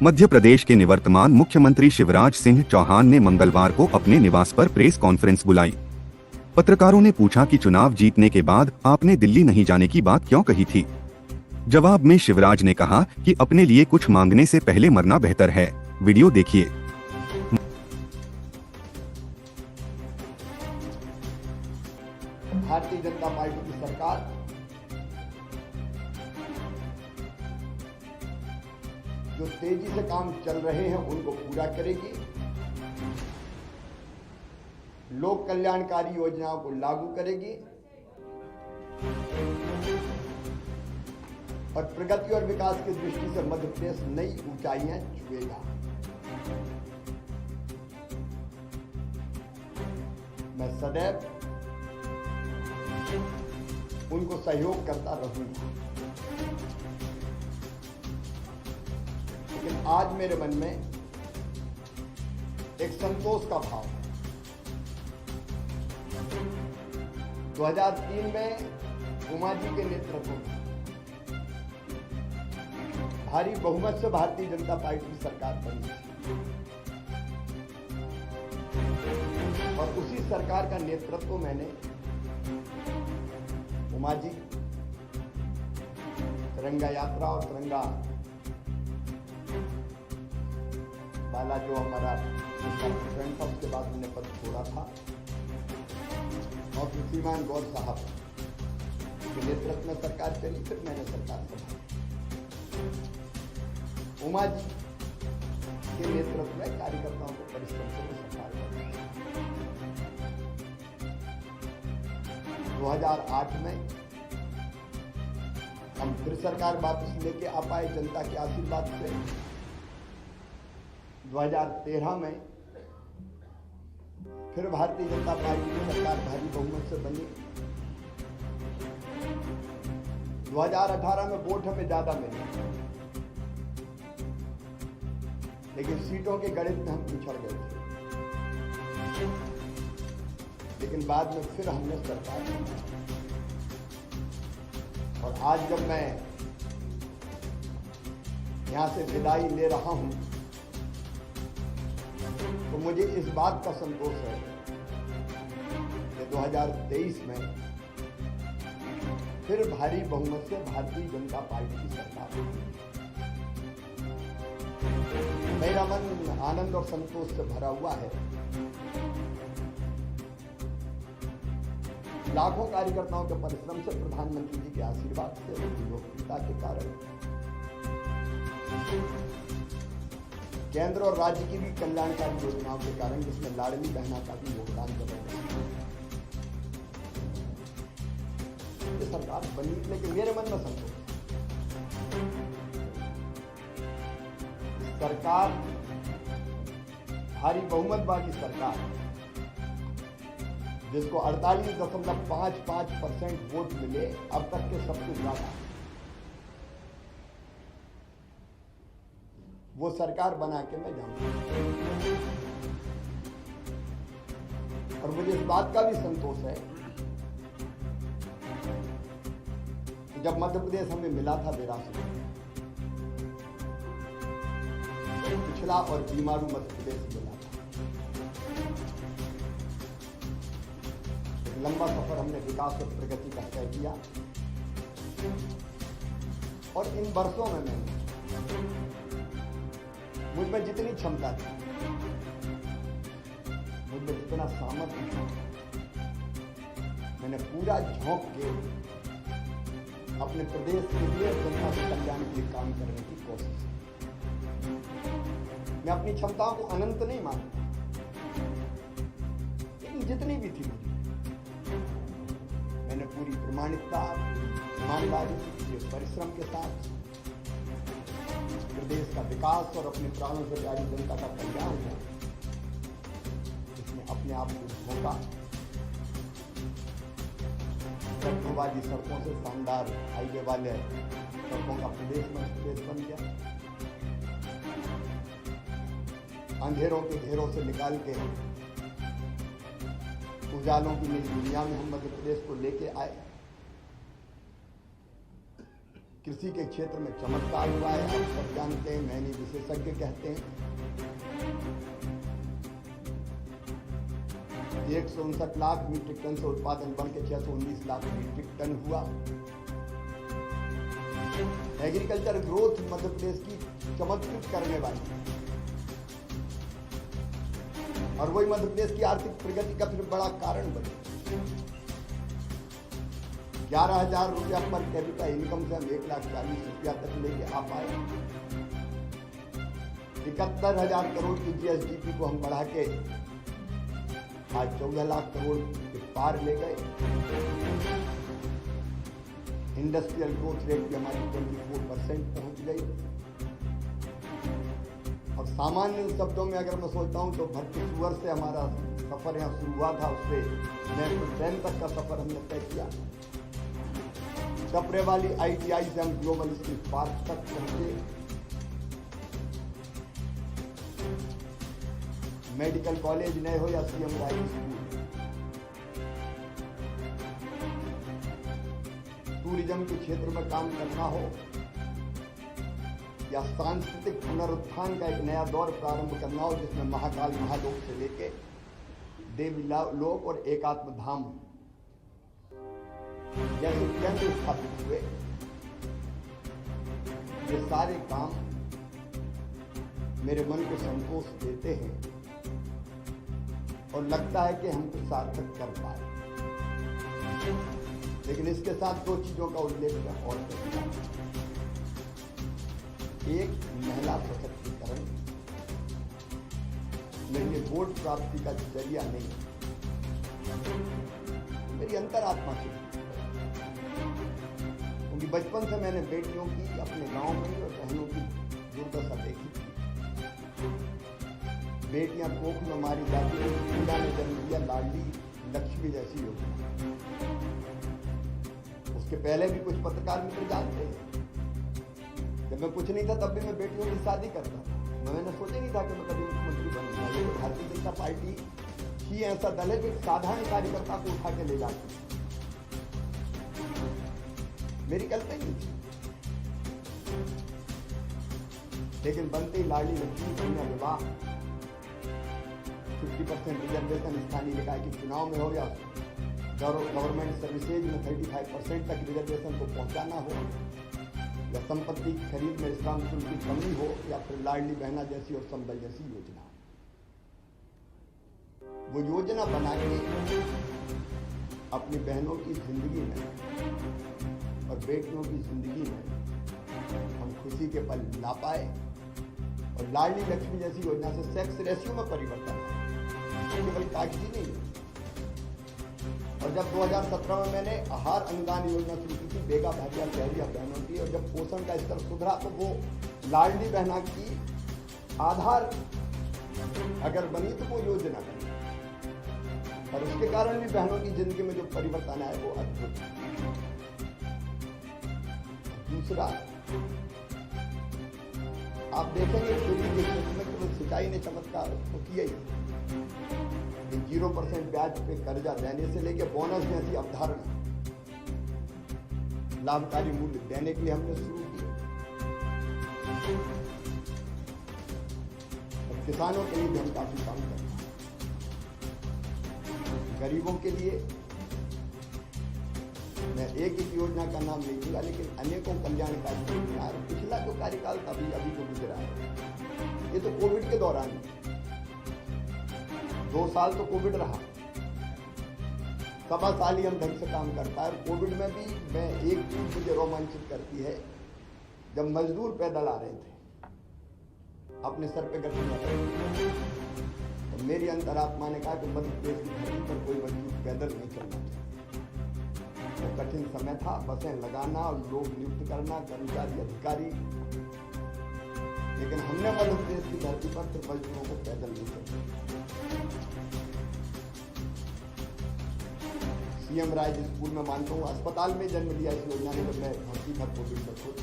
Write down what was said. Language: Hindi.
मध्य प्रदेश के निवर्तमान मुख्यमंत्री शिवराज सिंह चौहान ने मंगलवार को अपने निवास पर प्रेस कॉन्फ्रेंस बुलाई। पत्रकारों ने पूछा कि चुनाव जीतने के बाद आपने दिल्ली नहीं जाने की बात क्यों कही थी। जवाब में शिवराज ने कहा कि अपने लिए कुछ मांगने से पहले मरना बेहतर है। वीडियो देखिए। भारतीय जनता पार्टी की सरकार जो तेजी से काम चल रहे हैं उनको पूरा करेगी, लोक कल्याणकारी योजनाओं को लागू करेगी और प्रगति और विकास की दृष्टि से मध्य प्रदेश नई ऊंचाइयां छुएगा। मैं सदैव उनको सहयोग करता रहूंगा, लेकिन आज मेरे मन में एक संतोष का भाव है। 2003 में उमा जी के नेतृत्व में भारी बहुमत से भारतीय जनता पार्टी की सरकार बनी और उसी सरकार का नेतृत्व मैंने उमा जी, तिरंगा यात्रा और तिरंगा वाला जो हमारा प्रेसिडेंट था उसके बाद मैंने पद छोड़ा था और श्रीमान गौर साहब के नेतृत्व में सरकार चली, फिर मैंने सरकार संभाली। उमा जी के नेतृत्व में कार्यकर्ताओं को परिश्रम से सरकार बनी। 2008 में हम फिर सरकार वापस लेके आ पाए जनता के आशीर्वाद से। 2013 में फिर भारतीय जनता पार्टी की सरकार भारी बहुमत से बनी। 2018 में वोट हमें ज्यादा मिले, लेकिन सीटों के गणित में हम पिछड़ गए थे। लेकिन बाद में फिर हमने सरकार बनाई और आज जब मैं यहां से विदाई ले रहा हूं तो मुझे इस बात का संतोष है कि 2023 में फिर भारी बहुमत से भारतीय जनता पार्टी की सरकार बनी। मेरा मन आनंद और संतोष से भरा हुआ है। लाखों कार्यकर्ताओं के परिश्रम से, प्रधानमंत्री जी के आशीर्वाद से, उनकी लोकप्रियता के कारण, केंद्र और राज्य की भी कल्याणकारी योजनाओं के कारण, जिसमें लाडली बहना का भी योगदान जबरदस्त है, ये सरकार बनी। लेकिन मेरे मन में संतोष, सरकार भारी बहुमत वाली सरकार जिसको 48.55% वोट मिले अब तक के सबसे ज्यादा, वो सरकार बना के मैं जाऊंगा। और मुझे इस बात का भी संतोष है कि जब मध्य प्रदेश हमें मिला था विरासत में, पिछड़ा और बीमारू मध्य प्रदेश मिला था। एक लंबा सफर हमने विकास और प्रगति का तय किया और इन वर्षों में मैंने मुझ में जितनी क्षमता थी, मुझ में जितना सामर्थ्य था, मैंने पूरा झोंक के अपने प्रदेश के लिए, जनता के कल्याण के लिए काम करने की कोशिश की। मैं अपनी क्षमताओं को अनंत नहीं मानता, लेकिन जितनी भी थी मैंने पूरी प्रमाणिकता, ईमानदारी, परिश्रम के साथ प्रदेश का विकास और अपने प्राणों से प्यारी जनता का कल्याण है, इसमें अपने आप को झोंका। वाली सड़कों से शानदार हाईवे वाले सड़कों का प्रदेश बन गया। अंधेरों के घेरों से निकाल के उजालों की नई दुनिया में हम मध्य प्रदेश को लेके आए। कृषि के क्षेत्र में चमत्कार हुआ है। आप सब जानते हैं, मैं नहीं विशेष विशेषज्ञ कहते हैं। 159 लाख मीट्रिक टन से उत्पादन बढ़ के 619 लाख मीट्रिक टन हुआ। एग्रीकल्चर ग्रोथ मध्य प्रदेश की चमत्कृत करने वाली और वही मध्य प्रदेश की आर्थिक प्रगति का फिर बड़ा कारण बने। 11,000 रुपया पर कैपिटा इनकम से हम 1,40,000 रुपया तक लेके आ पाए। 71,000 करोड़ की जीएसडीपी को हम बढ़ा के आज 14 लाख करोड़ के पार ले गए। इंडस्ट्रियल ग्रोथ रेट भी हमारी 24% पहुंच गई। और सामान्य शब्दों में अगर मैं सोचता हूं तो भट्टी सुअर से हमारा सफर यहाँ शुरू हुआ था, उससे मेट्रो ट्रेन तक का सफर हमने तय किया। कपड़े वाली ITI से हम ग्लोबल स्किल पार्क तक पहुंचे। मेडिकल कॉलेज नए हो या CM राय स्कूल, टूरिज्म के क्षेत्र में काम करना हो या सांस्कृतिक पुनरुत्थान का एक नया दौर प्रारंभ करना हो जिसमें महाकाल महालोक से लेके देवी लोक और एकात्म धाम जैसे केंद्र स्थापित हुए, ये सारे काम मेरे मन को संतोष देते हैं और लगता है कि हम कुछ सार्थक कर पाए। लेकिन इसके साथ दो चीजों का उल्लेख मैं और करूंगा। एक, महिला सशक्तिकरण। लेकिन ये वोट प्राप्ति का जरिया नहीं, मेरी अंतरात्मा से, क्योंकि बचपन से मैंने बेटियों की अपने गांव में और बहनों की दुर्दशा देखी थी। बेटियां कोख में मारी जाती है, पिता ने जन्म दिया लाडली लक्ष्मी जैसी योजना। उसके पहले भी कुछ पत्रकार मित्र जानते हैं, जब मैं कुछ नहीं था तब भी मैं बेटियों की शादी करता था। मैंने सोचा नहीं था कि मैं कभी मुख्यमंत्री बनूंगा। ये भारतीय जनता पार्टी ही ऐसा दल है जो साधारण कार्यकर्ता को उठा के ले जाती है। मेरी कल्पना नहीं थी, लेकिन बनते ही लाडली लक्ष्मी कन्या विवाह, 50% रिजर्वेशन स्थानीय निकाय के चुनाव में हो या गवर्नमेंट सर्विसेज में 35% तक रिजर्वेशन को पहुंचाना हो, या संपत्ति की खरीद में श्रम शुल्क की कमी हो, या फिर लाडली बहना जैसी और संबल जैसी योजना। वो योजना बना के अपनी बहनों की जिंदगी में और बेटियों की जिंदगी में हम खुशी के पल ला पाए। और लाडली लक्ष्मी जैसी योजना से सेक्स रेशियो में परिवर्तन केवल कागजी नहीं है। और जब 2017 में मैंने आहार अनुदान योजना शुरू की थी बेगा भाटिया शहरिया बहनों की, और जब पोषण का स्तर सुधरा तो वो लाडली बहना की आधार अगर बनी तो वो योजना बनी, और उसके कारण भी बहनों की जिंदगी में जो परिवर्तन आए वो अद्भुत। दूसरा, आप देखेंगे खेती के क्षेत्र में केवल सिंचाई ने चमत्कार तो किया ही, 0% ब्याज पे कर्जा देने से लेकर बोनस जैसी अवधारणा लाभकारी मूल्य देने के लिए हमने शुरू किया। और किसानों के लिए भी हम काफी काम करते हैं। गरीबों के लिए मैं एक ही योजना का नाम नहीं दूंगा, लेकिन अनेकों कल्याणकारी योजना। पिछला जो कार्यकाल था अभी जो गुजरा है, ये तो कोविड के दौरान 2 साल तो कोविड रहा, 1.25 साल ही हम ढंग से काम कर पाए। और कोविड में भी मैं एक चीज मुझे रोमांचित करती है, जब मजदूर पैदल आ रहे थे अपने सर पे गठन कर रहे थे, तो मेरी अंतरात्मा ने कहा कि मध्य प्रदेश की धरती पर कोई मजदूर पैदल नहीं चलना चाहिए। तो कठिन समय था, बसें लगाना और लोग नियुक्त करना, कर्मचारी अधिकारी, लेकिन हमने मध्य प्रदेश की धरती पर सिर्फ मजदूरों को पैदल नहीं चलना। CM राय स्कूल में मानता हूँ अस्पताल में जन्म लिया इस योजना ने, जब मैं भर्ती था कोविड में खुद